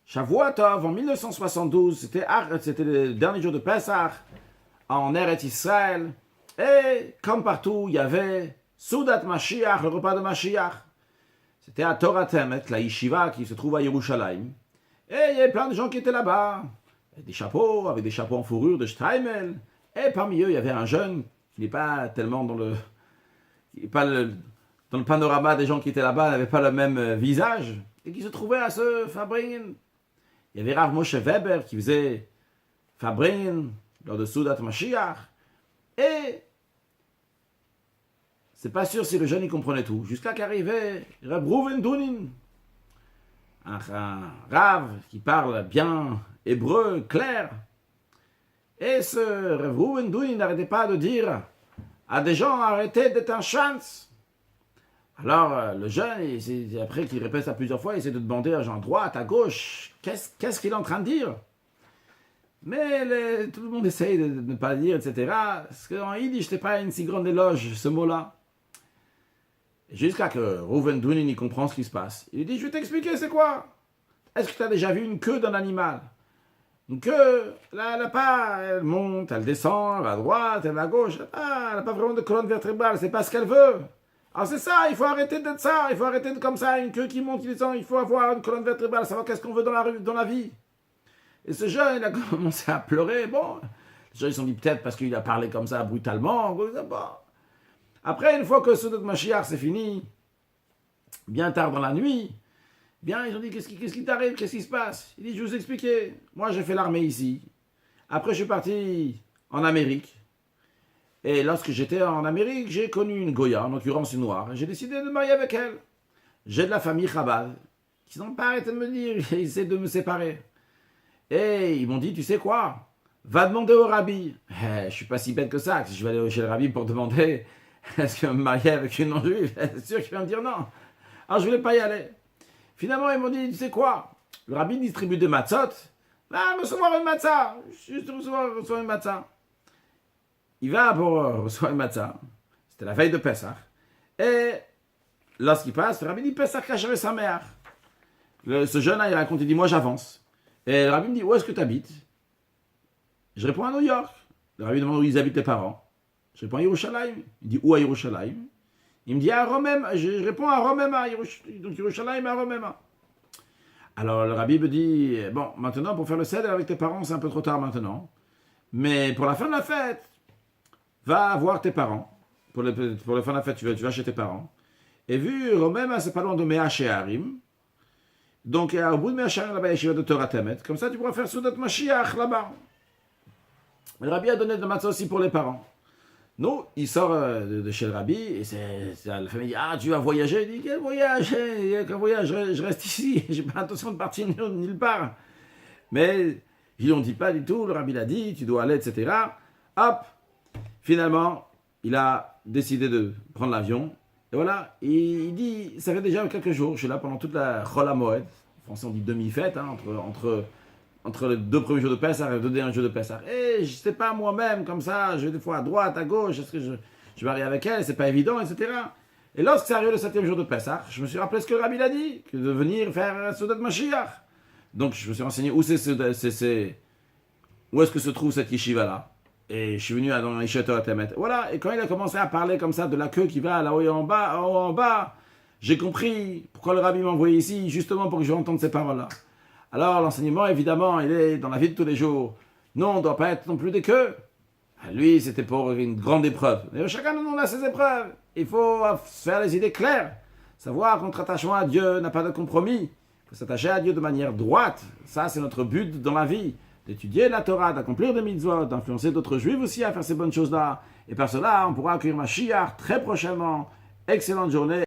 Shavuot Tov, en 1972, c'était le dernier jour de Pessah, en Eretz Israël. Et comme partout, il y avait Soudat Mashiach, le repas de Mashiach. C'était à Torah Temet, la yeshiva qui se trouve à Yerushalayim. Et il y avait plein de gens qui étaient là-bas. Des chapeaux, avec des chapeaux en fourrure de Streimel. Et parmi eux, il y avait un jeune qui n'est pas tellement dans le panorama des gens qui étaient là-bas, n'avait pas le même visage. Et qui se trouvait à se Farbringen. Il y avait Rav Moshe Weber qui faisait Farbringen lors de Soudat Mashiach. Et c'est pas sûr si le jeune y comprenait tout. Jusqu'à qu'arrivait Rav Reuven Dunin, un Rav qui parle bien hébreu, clair. Et ce Rav Reuven Dunin n'arrêtait pas de dire à des gens arrêtez d'être un chance. Alors le jeune, après qu'il répète ça plusieurs fois, il essaie de demander à gens à droite, à gauche, qu'est-ce qu'il est en train de dire. Mais tout le monde essaye de ne pas le dire, etc. Parce qu'en yiddish, ce n'est pas une si grande éloge, ce mot-là. Jusqu'à que Reuven Dunin y comprend ce qui se passe. Il dit, je vais t'expliquer, c'est quoi? Est-ce que tu as déjà vu une queue d'un animal? Une queue, elle n'a pas, elle monte, elle descend, elle va à droite, elle va à gauche. Elle n'a pas vraiment de colonne vertébrale, c'est pas ce qu'elle veut. Alors c'est ça, il faut arrêter d'être ça, il faut arrêter de comme ça, une queue qui monte, qui descend, il faut avoir une colonne vertébrale, savoir qu'est-ce qu'on veut dans la vie. Et ce jeune, il a commencé à pleurer. Bon, les gens ils se sont dit peut-être parce qu'il a parlé comme ça brutalement. Bon. Après, une fois que Soudat Mashiach c'est fini, bien tard dans la nuit, bien ils ont dit qu'est-ce qui t'arrive, qu'est-ce qui se passe? Il dit je vais vous expliquer. Moi j'ai fait l'armée ici. Après je suis parti en Amérique. Et lorsque j'étais en Amérique, j'ai connu une Goya, en l'occurrence une noire. J'ai décidé de me marier avec elle. J'ai de la famille Chabad qui n'ont pas arrêté de me dire, ils essaient de me séparer. Et ils m'ont dit, tu sais quoi? Va demander au rabbi. Je suis pas si bête que ça. Si je vais aller chez le rabbi pour demander est-ce qu'il va me marier avec une non-juive, c'est sûr qu'il va me dire non. Alors je voulais pas y aller. Finalement, ils m'ont dit, tu sais quoi? Le rabbi distribue des matzot. Va recevoir une matzah. Juste recevoir une matzah. Il va pour recevoir une matzah. C'était la veille de Pessah. Et lorsqu'il passe, le rabbi dit, Pessah cacherait sa mère. Ce jeune-là, il raconte, il dit, moi j'avance. Et le rabbi me dit, où est-ce que tu habites? Je réponds à New York. Le rabbi demande où ils habitent les parents. Je réponds à Yerushalayim. Il dit, où à Yerushalayim? Il me dit, à Romema. Je réponds à Romema. Donc Yerushalayim à Romema. Alors le rabbi me dit, bon, maintenant pour faire le seder avec tes parents, c'est un peu trop tard maintenant. Mais pour la fin de la fête, va voir tes parents. Pour la fin de la fête, tu vas chez tes parents. Et vu Romema, c'est pas loin de Mea Shearim. Donc, au bout de Mea Shearim, là-bas, il y a Yeshiva de Torah Temet. Comme ça, tu pourras faire Soudat Mashiach là-bas. Le rabbi a donné de matzah aussi pour les parents. Nous, il sort de chez le rabbi, et la famille dit, ah, tu vas voyager? Il dit, quel voyage? Quel voyage? Je reste ici, j'ai pas l'intention de partir nulle part. Mais, ils l'ont dit pas du tout, le rabbi l'a dit, tu dois aller, etc. Hop, finalement, il a décidé de prendre l'avion. Et voilà, il dit, ça fait déjà quelques jours, je suis là pendant toute la Chol HaMoed. En français, on dit demi-fête, hein, entre les 2 premiers jours de Pessah et les 2 derniers jours de Pessah. Et je ne sais pas moi-même, comme ça, je vais des fois à droite, à gauche, est-ce que je vais arriver avec elle, c'est pas évident, etc. Et lorsque c'est arrivé le 7e jour de Pessah, je me suis rappelé ce que le rabbi a dit, que de venir faire Soudat Mashiach. Donc je me suis renseigné où est-ce que se trouve cette yeshiva-là. Et je suis venu dans Yeshiva Torah Temet. Voilà, et quand il a commencé à parler comme ça de la queue qui va là-haut et en bas, j'ai compris pourquoi le rabbi m'a envoyé ici, justement pour que je entende ces paroles-là. Alors l'enseignement, évidemment, il est dans la vie de tous les jours. Non, on ne doit pas être non plus des queues. Lui, c'était pour une grande épreuve. Mais chacun de nous a ses épreuves. Il faut faire les idées claires. Savoir que notre attachement à Dieu n'a pas de compromis. Il faut s'attacher à Dieu de manière droite. Ça, c'est notre but dans la vie. D'étudier la Torah, d'accomplir des mitzvot, d'influencer d'autres juifs aussi à faire ces bonnes choses-là. Et par cela, on pourra accueillir Mashiach très prochainement. Excellente journée.